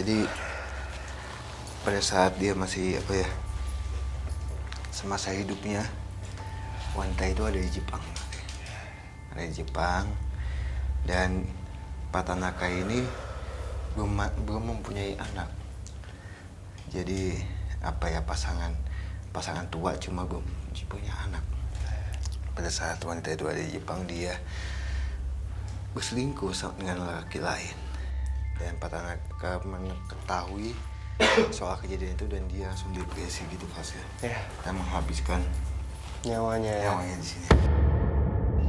Jadi pada saat dia masih semasa hidupnya, wanita itu ada di Jepang. Ada di Jepang, dan Pak Tanaka ini belum mempunyai anak. Jadi pasangan tua cuma belum punya anak. Pada saat wanita itu ada di Jepang, dia berselingkuh dengan laki lain. Dan Pak Tanaka mengetahui soal kejadian itu dan dia langsung depresi gitu Ya. Dan menghabiskan Nyawanya di sini.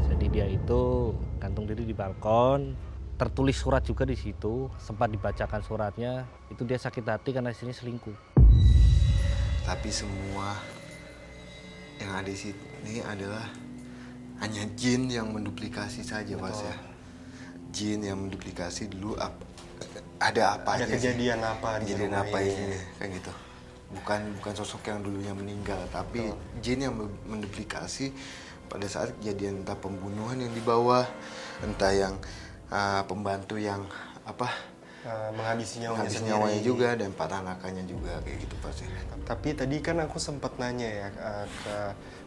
Jadi dia itu gantung diri di balkon, tertulis surat juga di situ, sempat dibacakan suratnya, itu dia sakit hati karena istrinya selingkuh. Tapi semua yang ada di sini adalah hanya jin yang menduplikasi saja, Mas ya. Jin yang menduplikasi dulu ada apa ada aja kejadian sih? apa di Kejadian rumah apa ini. ini kayak gitu. Bukan sosok yang dulunya meninggal, tapi jin yang menduplikasi pada saat kejadian entah pembunuhan yang dibawa, entah yang pembantu yang menghabisi nyawanya sendiri. nyawanya juga, dan Pak Tanakanya juga kayak gitu pasti. Tapi tadi kan aku sempat nanya ya ke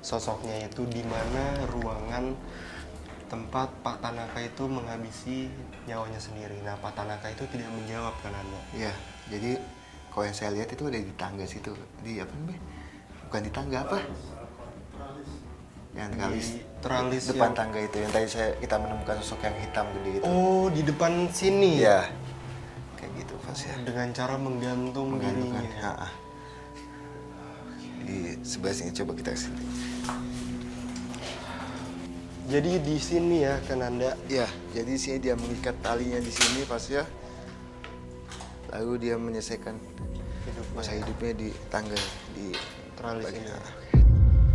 sosoknya itu di mana ruangan tempat Pak Tanaka itu menghabisi nyawanya sendiri. Nah, Pak Tanaka itu tidak menjawab kan Anda? Iya, jadi kalau yang saya lihat itu ada di tangga situ. Di apa namanya? Bukan di tangga apa? Yang teralis depan yang... tangga itu yang tadi kita menemukan sosok yang hitam gede itu. Oh, di depan sini. Iya. Kayak gitu pas ya. Dengan cara menggantung dirinya. Ya. Di sebelah sini coba kita kesini. Jadi di sini ya kan Anda? Iya, jadi sini dia mengikat talinya di sini pas ya. Lalu dia menyelesaikan masa hidupnya di tangga di teralis ini.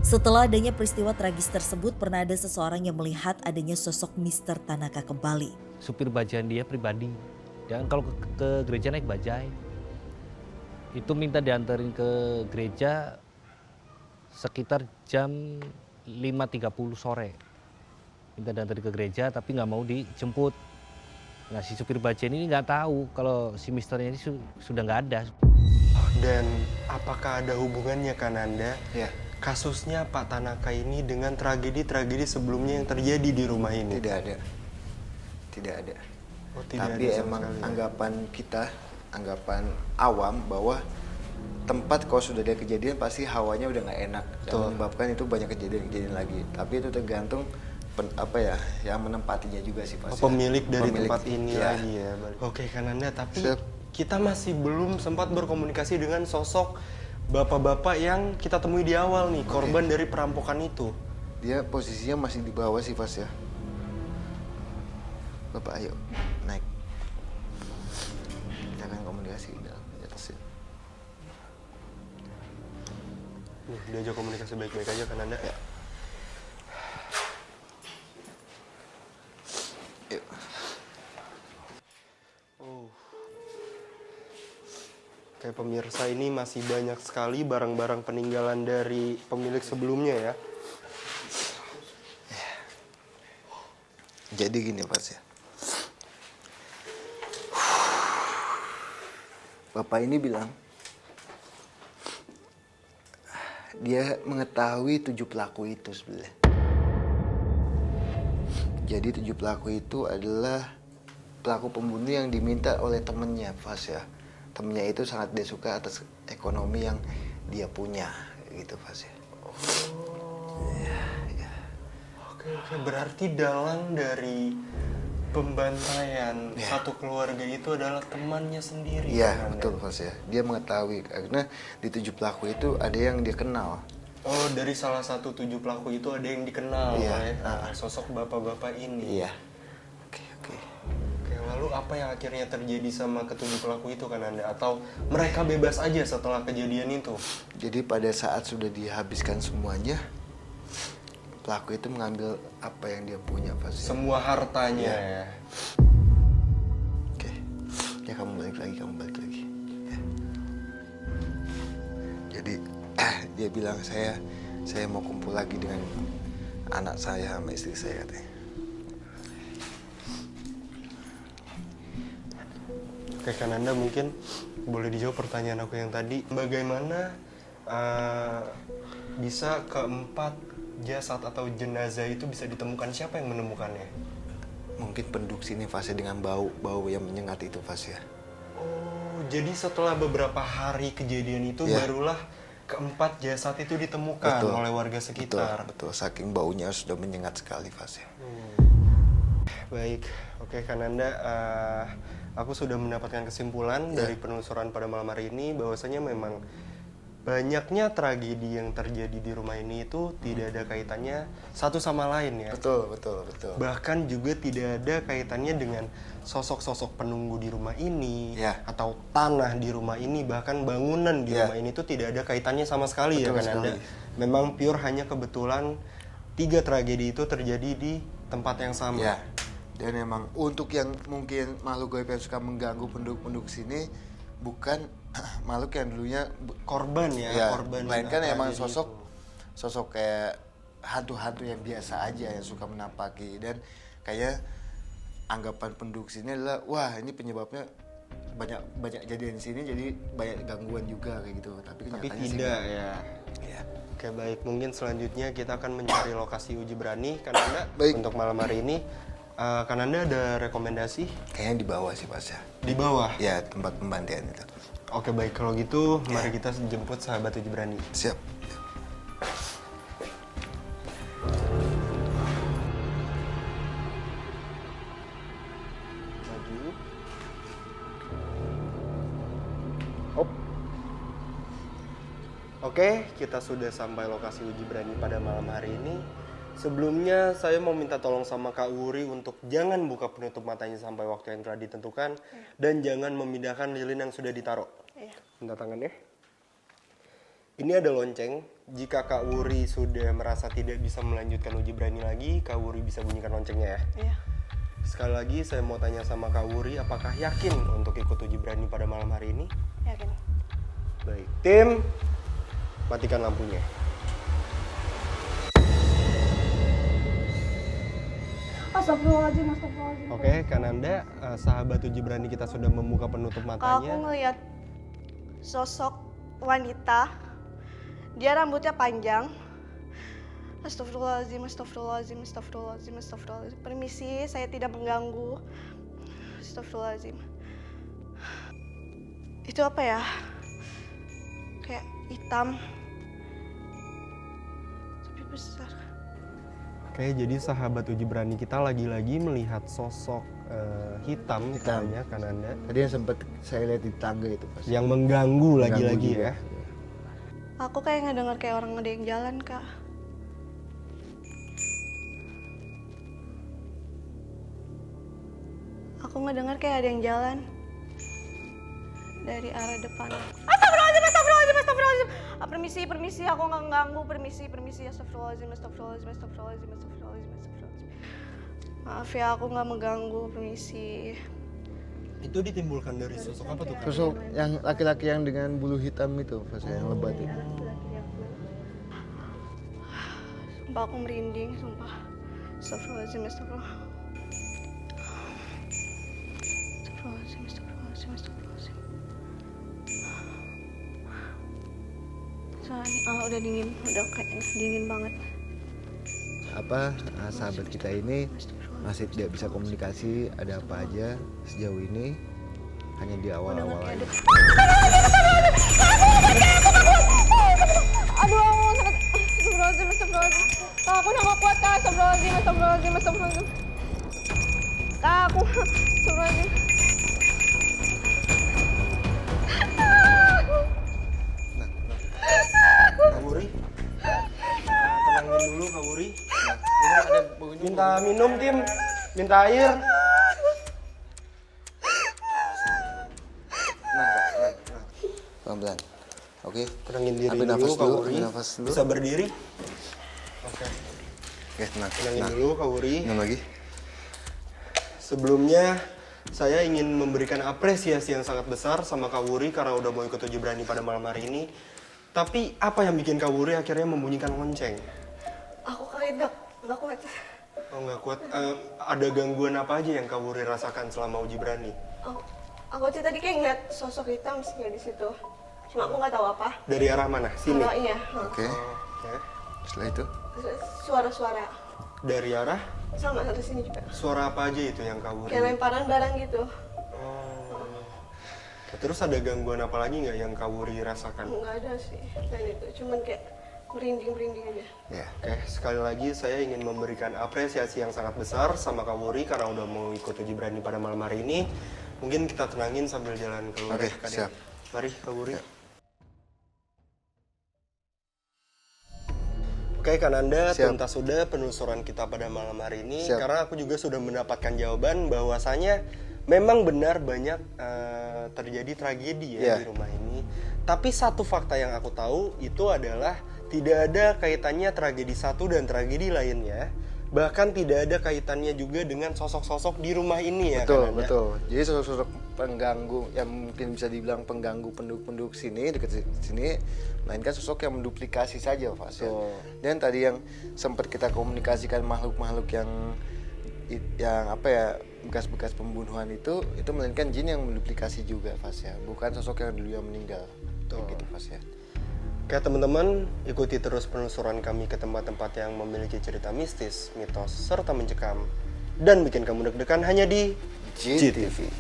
Setelah adanya peristiwa tragis tersebut, pernah ada seseorang yang melihat adanya sosok Mr. Tanaka kembali. Supir bajai dia pribadi, dan kalau ke gereja naik bajai, itu minta dianterin ke gereja sekitar jam 5.30 sore. Minta dianterin ke gereja tapi nggak mau dijemput. Nah, si supir bajai ini nggak tahu kalau si misternya ini sudah nggak ada. Dan apakah ada hubungannya kan Anda? Ya. Kasusnya Pak Tanaka ini dengan tragedi-tragedi sebelumnya yang terjadi di rumah ini? Tidak ada. Oh, tidak Tapi ada sama emang sekali, ya? anggapan awam bahwa tempat kalau sudah ada kejadian pasti hawanya udah nggak enak dan menyebabkan itu banyak kejadian lagi. Tapi itu tergantung yang menempatinya juga sih pasti. Pemilik dari tempat ini ya. lagi ya. Oke kan Anda, tapi kita masih belum sempat berkomunikasi dengan sosok bapak-bapak yang kita temui di awal nih, korban dari perampokan itu. Dia posisinya masih di bawah sih Fas ya. Bapak ayo naik. Kita akan komunikasi di atas ya. Diajak komunikasi baik-baik aja kan Anda? Ya. Yuk. Kayak pemirsa, ini masih banyak sekali barang-barang peninggalan dari pemilik sebelumnya ya. Jadi gini Mas ya. Bapak ini bilang dia mengetahui 7 pelaku itu sebenarnya. Jadi 7 pelaku itu adalah pelaku pembunuh yang diminta oleh temennya, Fas ya. Temennya itu sangat dia suka atas ekonomi yang dia punya, gitu Fas ya. Oke, berarti dalang dari pembantaian satu keluarga itu adalah temannya sendiri. Iya, betul Fas ya. Dia mengetahui karena di 7 pelaku itu ada yang dia kenal. Oh, dari salah satu 7 pelaku itu ada yang dikenal oleh sosok bapak-bapak ini. Iya. Oke. Oke, lalu apa yang akhirnya terjadi sama ketujuh pelaku itu kan Anda? Atau mereka bebas aja setelah kejadian itu? Jadi pada saat sudah dihabiskan semuanya, pelaku itu mengambil apa yang dia punya pasti. Semua hartanya ya. Oke. Ya kamu balik lagi. Ya. Jadi dia bilang saya mau kumpul lagi dengan anak saya sama istri saya katanya. Oke, Kananda mungkin boleh dijawab pertanyaan aku yang tadi. Bagaimana bisa keempat jasad atau jenazah itu bisa ditemukan? Siapa yang menemukannya? Mungkin penduduk sini fase dengan bau yang menyengat itu fase ya. Oh, jadi setelah beberapa hari kejadian itu barulah keempat jasad itu ditemukan oleh warga sekitar. Betul, saking baunya sudah menyengat sekali fase. Baik, oke Kananda, aku sudah mendapatkan kesimpulan dari penelusuran pada malam hari ini bahwasanya memang banyaknya tragedi yang terjadi di rumah ini itu tidak ada kaitannya satu sama lain ya. Betul. Bahkan juga tidak ada kaitannya dengan sosok-sosok penunggu di rumah ini atau tanah di rumah ini, bahkan bangunan di rumah ini itu tidak ada kaitannya sama sekali. Betul ya Kananda. Memang pure hanya kebetulan 3 tragedi itu terjadi di tempat yang sama. Ya. Dan emang untuk yang mungkin makhluk gaib yang suka mengganggu penduduk sini bukan makhluk yang dulunya korban korban. Melainkan emang sosok kayak hantu-hantu yang biasa aja yang suka menampaki, dan kayak anggapan penduduk sini adalah wah ini penyebabnya banyak kejadian di sini jadi banyak gangguan juga kayak gitu. Tapi tidak ya. Oke baik, mungkin selanjutnya kita akan mencari lokasi uji berani Kananda untuk malam hari ini. Kananda ada rekomendasi? Kayaknya di bawah sih Mas ya. Di bawah? Ya, tempat pembantian itu. Oke baik, kalau gitu mari kita jemput sahabat uji berani. Siap. Maju. Oke, kita sudah sampai lokasi uji berani pada malam hari ini. Sebelumnya saya mau minta tolong sama Kak Wuri untuk jangan buka penutup matanya sampai waktu yang telah ditentukan dan jangan memindahkan lilin yang sudah ditaruh. Minta tangannya. Ini ada lonceng. Jika Kak Wuri sudah merasa tidak bisa melanjutkan uji berani lagi, Kak Wuri bisa bunyikan loncengnya ya. Sekali lagi saya mau tanya sama Kak Wuri, apakah yakin untuk ikut uji berani pada malam hari ini? Yakin. Baik, tim, matikan lampunya. Astagfirullahaladzim. Oke, Kananda, sahabat uji berani kita sudah membuka penutup matanya. Aku ngelihat sosok wanita, dia rambutnya panjang. Astagfirullahaladzim. Permisi, saya tidak mengganggu. Astagfirullahaladzim. Itu apa ya? Kayak hitam, tapi besar. Oke, jadi sahabat uji berani kita lagi-lagi melihat sosok hitam katanya Kananda. Tadi yang sempat saya lihat di tangga itu Mas. Yang mengganggu lagi-lagi ya. Aku kayak ngedenger kayak orang ada yang jalan, Kak. Aku ngedenger kayak ada yang jalan dari arah depan. Astagfirullahaladzim. Permisi, aku nggak ganggu. Permisi. Astagfirullahaladzim. Maaf ya, aku nggak mengganggu. Permisi. Itu ditimbulkan dari sosok apa tuh? Sosok yang laki-laki yang dengan bulu hitam itu, pas yang lebat itu. Sumpah aku merinding, sumpah. Astagfirullahaladzim. Soalnya udah dingin, udah kayak dingin banget. Sahabat kita ini masih tidak bisa komunikasi, ada apa aja sejauh ini hanya di awal-awal aja. Aduh, sakit. Astagfirullahaladzim. Kak, aku udah gak kuat, Kak. Astagfirullahaladzim. Kak, aku astagfirullahaladzim. Kak Wuri? Tenangin dulu Kak Wuri. Minta minum, Tim. Minta air. Pelan-pelan. Oke. Tenangin diri Ambil dulu, nafas Kak dulu, Wuri. ambil nafas dulu. Bisa berdiri? Oke. Oke, tenang. Tenangin dulu, Kak Wuri. Minum lagi. Sebelumnya, saya ingin memberikan apresiasi yang sangat besar sama Kak Wuri karena udah mau ikut uji berani pada malam hari ini. Tapi, apa yang bikin Kak Wuri akhirnya membunyikan lonceng? Aku kayak gak kuat. Oh, nggak kuat. Ada gangguan apa aja yang Kak Wuri rasakan selama uji berani? Aku sih tadi kayak ngeliat sosok hitam sih di situ. Cuma aku nggak tahu apa. Dari arah mana? Sini. Kalau iya. Oke. Oke. Setelah itu? Suara-suara. Dari arah? Sama satu sini juga. Suara apa aja itu yang kabur? Kayak lemparan barang gitu. Oh. Oke, terus ada gangguan apa lagi nggak yang Kawuri rasakan? Nggak ada sih. Kayak itu. Cuman kayak merinding-merinding aja. Ya. Oke, sekali lagi saya ingin memberikan apresiasi yang sangat besar sama Kawuri karena udah mau ikut uji berani pada malam hari ini. Mungkin kita tenangin sambil jalan keluar. Oke, Kak siap. Dea. Mari Kawuri. Ya. Oke Kananda, Siap. tuntas sudah penelusuran kita pada malam hari ini. Siap. Karena aku juga sudah mendapatkan jawaban bahwasanya memang benar banyak terjadi tragedi ya Iya. di rumah ini. Tapi satu fakta yang aku tahu itu adalah tidak ada kaitannya tragedi satu dan tragedi lainnya. Bahkan tidak ada kaitannya juga dengan sosok-sosok di rumah ini ya Betul, Kananda. betul. Jadi sosok-sosok pengganggu yang mungkin bisa dibilang pengganggu penduduk-penduduk sini dekat sini, melainkan sosok yang menduplikasi saja, Fas. Ya. Betul. Dan tadi yang sempat kita komunikasikan makhluk-makhluk yang apa ya, bekas-bekas pembunuhan itu melainkan jin yang menduplikasi juga, Fas ya. Bukan sosok yang dulu yang meninggal. Betul. Gitu, Fas ya. Oke teman-teman, ikuti terus penelusuran kami ke tempat-tempat yang memiliki cerita mistis, mitos, serta mencekam dan bikin kamu deg-degan hanya di Jin GTV.